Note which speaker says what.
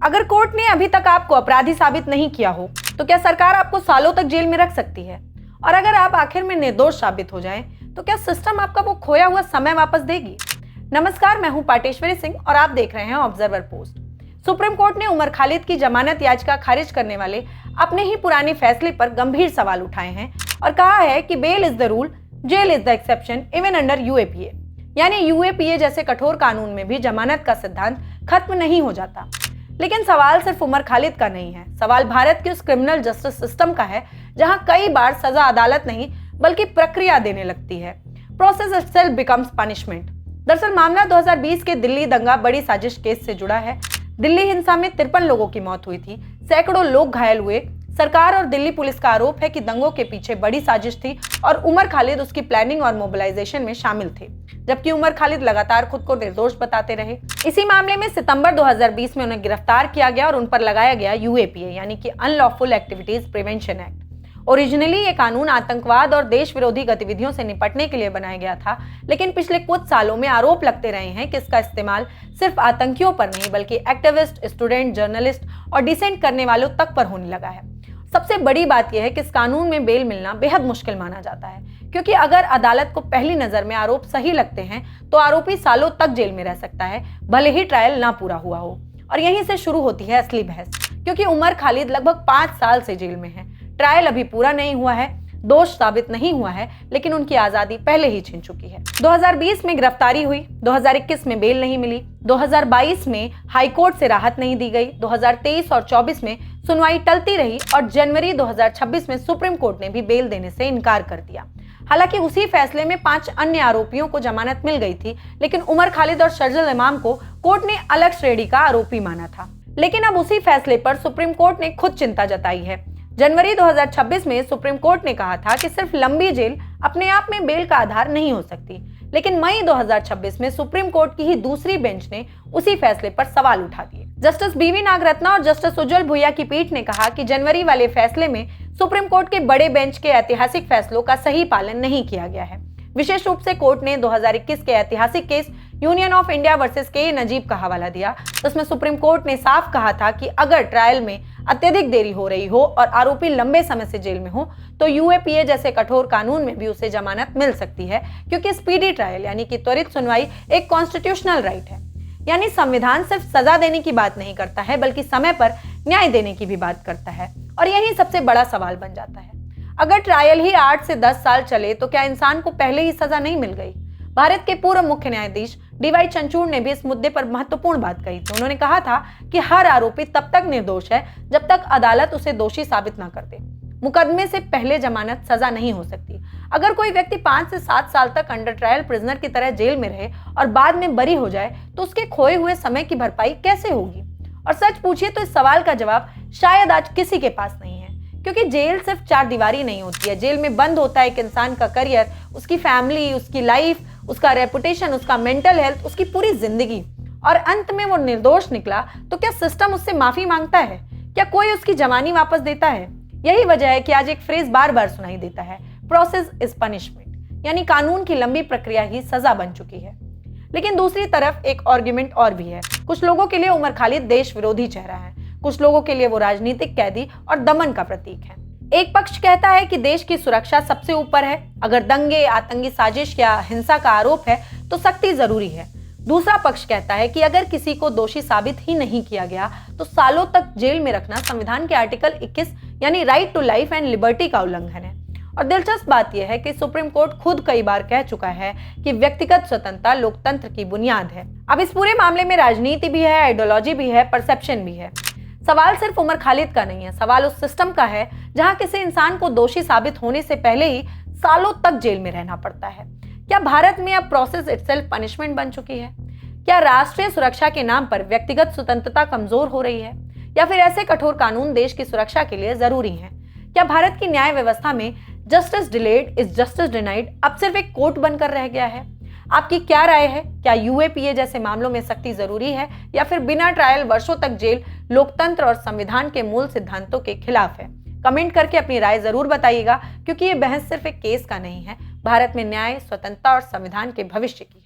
Speaker 1: अगर कोर्ट ने अभी तक आपको अपराधी साबित नहीं किया हो तो क्या सरकार आपको सालों तक जेल में रख सकती है? और अगर आप आखिर में निर्दोष साबित हो जाएं, तो क्या सिस्टम आपका वो खोया हुआ समय वापस देगी? नमस्कार, मैं हूं पाटेश्वरी सिंह और आप देख रहे हैं ऑब्जर्वर पोस्ट। सुप्रीम कोर्ट ने उमर खालिद की जमानत याचिका खारिज करने वाले अपने ही पुराने फैसले पर गंभीर सवाल उठाए हैं और कहा है कि bail is the rule, jail is the exception even under UAPA. यानी यूएपीए जैसे कठोर कानून में भी जमानत का सिद्धांत खत्म नहीं हो जाता। लेकिन सवाल सिर्फ उमर खालिद का नहीं है, सवाल भारत के उस क्रिमिनल जस्टिस सिस्टम का है जहां कई बार सजा अदालत नहीं बल्कि प्रक्रिया देने लगती है। Process itself becomes punishment. दरअसल मामला 2020 के दिल्ली दंगा बड़ी साजिश केस से जुड़ा है। दिल्ली हिंसा में 53 लोगों की मौत हुई थी, सैकड़ों लोग घायल हुए। सरकार और दिल्ली पुलिस का आरोप है कि दंगों के पीछे बड़ी साजिश थी और उमर खालिद उसकी प्लानिंग और मोबिलाइजेशन में शामिल थे, जबकि उमर खालिद लगातार खुद को निर्दोष बताते रहे। इसी मामले में सितंबर 2020 में उन्हें गिरफ्तार किया गया और उन पर लगाया गया यूएपीए यानी कि unlawful activities prevention act. Originally ये कानून आतंकवाद और देश विरोधी गतिविधियों से निपटने के लिए बनाया गया था, लेकिन पिछले कुछ सालों में आरोप लगते रहे हैं कि इसका इस्तेमाल सिर्फ आतंकियों पर नहीं बल्कि एक्टिविस्ट, स्टूडेंट, जर्नलिस्ट और डिसेंट करने वालों तक पर होने लगा है। सबसे बड़ी बात यह है कि इस कानून में बेल मिलना बेहद मुश्किल माना जाता है, क्योंकि अगर अदालत को पहली नजर में आरोप सही लगते हैं तो आरोपी सालों तक जेल में रह सकता है, भले ही ट्रायल ना पूरा हुआ हो। और यहीं से शुरू होती है असली बहस, क्योंकि उमर खालिद लगभग 5 साल से जेल में है। ट्रायल अभी पूरा नहीं हुआ है, दोष साबित नहीं हुआ है, लेकिन उनकी आजादी पहले ही छिन चुकी है। 2020 में गिरफ्तारी हुई, 2021 में बेल नहीं मिली, 2022 में हाईकोर्ट से राहत नहीं दी गई, 2023 और 24 में सुनवाई टलती रही और जनवरी 2026 में सुप्रीम कोर्ट ने भी बेल देने से इनकार कर दिया। हालांकि उसी फैसले में 5 अन्य आरोपियों को जमानत मिल गई थी, लेकिन उमर खालिद और शर्जिल इमाम को कोर्ट ने अलग श्रेणी का आरोपी माना था। लेकिन अब उसी फैसले पर सुप्रीम कोर्ट ने खुद चिंता जताई है। जनवरी 2026 में सुप्रीम कोर्ट ने कहा था कि सिर्फ लंबी जेल अपने आप में बेल का आधार नहीं हो सकती, लेकिन मई 2026 में सुप्रीम कोर्ट की ही दूसरी बेंच ने उसी फैसले पर सवाल उठा दिए। जस्टिस बीवी नागरत्ना और जस्टिस उज्जवल भुइया की पीठ ने कहा कि जनवरी वाले फैसले में सुप्रीम कोर्ट के बड़े बेंच के ऐतिहासिक फैसलों का सही पालन नहीं किया गया है। विशेष रूप से कोर्ट ने 2021 के ऐतिहासिक case union of India versus के नजीब का हवाला दिया, जिसमें सुप्रीम कोर्ट ने साफ कहा था कि अगर ट्रायल में अत्यधिक देरी हो रही हो और आरोपी लंबे समय से जेल में हो तो यूएपीए जैसे कठोर कानून में भी उसे जमानत मिल सकती है, क्योंकि स्पीडी ट्रायल यानी कि त्वरित सुनवाई एक कॉन्स्टिट्यूशनल राइट है। यानी संविधान सिर्फ सजा देने की बात नहीं करता है बल्कि समय पर न्याय देने की भी बात करता है। और यही सबसे बड़ा सवाल बन जाता है, अगर ट्रायल ही 8 से 10 साल चले तो क्या इंसान को पहले ही सजा नहीं मिल गई? भारत के पूर्व मुख्य न्यायाधीश डीवाई चंद्रचूड़ ने भी इस मुद्दे पर महत्वपूर्ण बात कही थी। उन्होंने कहा था कि हर आरोपी तब तक निर्दोष है जब तक अदालत उसे दोषी साबित ना कर दे। मुकदमे से पहले जमानत सजा नहीं हो सकती। अगर कोई व्यक्ति 5 से 7 साल तक अंडर ट्रायल प्रिजनर की तरह जेल में रहे और बाद में बरी हो जाए तो उसके खोए हुए समय की भरपाई कैसे होगी? और सच पूछिए तो इस सवाल का जवाब शायद आज किसी के पास नहीं है, क्योंकि जेल सिर्फ 4 दीवारी नहीं होती है। जेल में बंद होता है एक इंसान का करियर, उसकी फैमिली, उसकी लाइफ, उसका रेपुटेशन, उसका मेंटल हेल्थ, उसकी पूरी जिंदगी। और अंत में वो निर्दोष निकला तो क्या सिस्टम उससे माफी मांगता है? क्या कोई उसकी जवानी वापस देता है? यही वजह है कि आज एक फ्रेज बार बार सुनाई देता है, प्रोसेस इज पनिशमेंट, यानी कानून की लंबी प्रक्रिया ही सजा बन चुकी है। लेकिन दूसरी तरफ एक आर्गुमेंट और भी है। कुछ लोगों के लिए उमर खालिद देश विरोधी चेहरा है, कुछ लोगों के लिए वो राजनीतिक कैदी और दमन का प्रतीक है। एक पक्ष कहता है कि देश की सुरक्षा सबसे ऊपर है, अगर दंगे, आतंकी साजिश या हिंसा का आरोप है तो सख्ती जरूरी है। दूसरा पक्ष कहता है कि अगर किसी को दोषी साबित ही नहीं किया गया तो सालों तक जेल में रखना संविधान के आर्टिकल 21 यानी right to life and liberty का उल्लंघन है। और दिलचस्प बात यह है कि सुप्रीम कोर्ट खुद कई बार कह चुका है कि व्यक्तिगत स्वतंत्रता लोकतंत्र की बुनियाद है। अब इस पूरे मामले में राजनीति भी है, आइडियोलॉजी भी है, परसेप्शन भी है। सवाल सिर्फ उमर खालिद का नहीं है, सवाल उस सिस्टम का है जहां किसी इंसान को दोषी साबित होने से पहले ही सालों तक जेल में रहना पड़ता है। क्या भारत में अब प्रोसेस इटसेल्फ पनिशमेंट बन चुकी है? क्या राष्ट्रीय सुरक्षा के नाम पर व्यक्तिगत स्वतंत्रता कमजोर हो रही है, या फिर ऐसे कठोर कानून देश की सुरक्षा के लिए जरूरी हैं? क्या भारत की न्याय व्यवस्था में justice delayed is justice denied अब सिर्फ एक कोर्ट बनकर रह गया है? आपकी क्या राय है? क्या यूएपीए जैसे मामलों में सख्ती जरूरी है, या फिर बिना ट्रायल वर्षों तक जेल लोकतंत्र और संविधान के मूल सिद्धांतों के खिलाफ है? कमेंट करके अपनी राय जरूर बताइएगा, क्योंकि ये बहस सिर्फ एक केस का नहीं है, भारत में न्याय, स्वतंत्रता और संविधान के भविष्य की।